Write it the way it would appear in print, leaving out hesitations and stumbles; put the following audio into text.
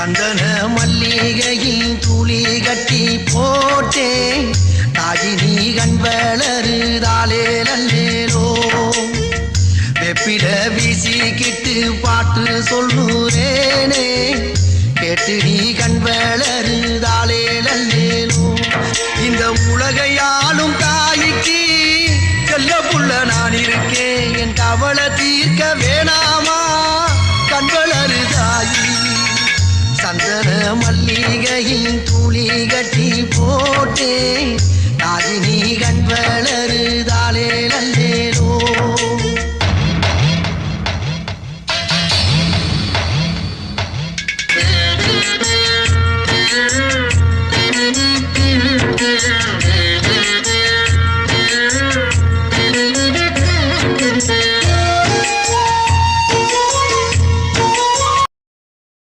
சந்தன மல்லிகையில் துளி கட்டி போட்டே தாயினி கண் வளருதாலே நல்லேலோ வெப்பில வீசிக்கிட்டு பாட்டு சொல்லுறேனே கேட்டு நீ கண் வளருதாலே நல்லேலோ இந்த உலகையாலும் தாய்க்கு செல்ல புள்ள நான் இருக்கேன் என் கவலை தீர்க்க வேணாமா கண் வளருதாயி சந்தன மல்லிகையில் துளி கட்டி போட்டே தாயினி கண் வளருதாலே நல்லேலோ